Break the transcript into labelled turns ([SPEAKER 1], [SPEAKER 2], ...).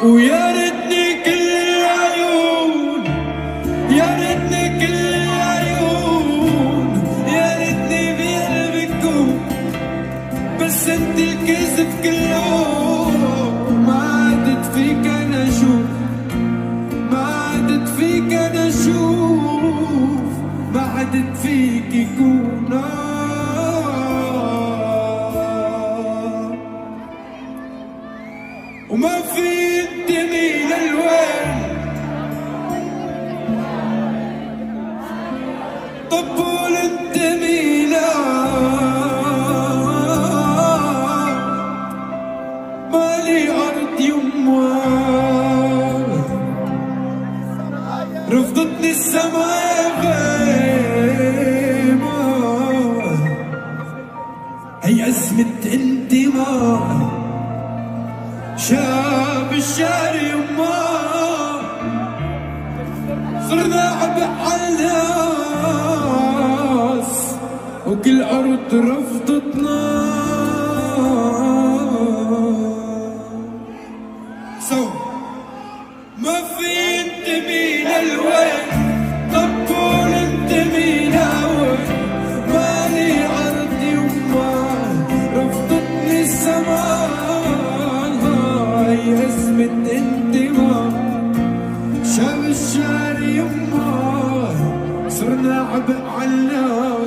[SPEAKER 1] ويا ريتني كل العيون، يا ريتني كل العيون، يا ريتني بقلبك كون، بس انت الكذب كله. ما عدت فيك انا اشوف، ما عدت فيك انا اشوف، ما عدت فيك يكون وما في انتمي للوين. طب قول انتمي لا، مالي ارض يما، رفضتني السماء غيمة، هي أزمة انتماء شاب الشعر يما، صرنا عبء عالناس وكل أرض رفضتنا. ما في انتمي للوين، طب قول انتمي لوين، مالي أرض يما، رفضتني السماء، هاي أزمة انتماء شاب الشعر يما، صرنا عبء عالناس.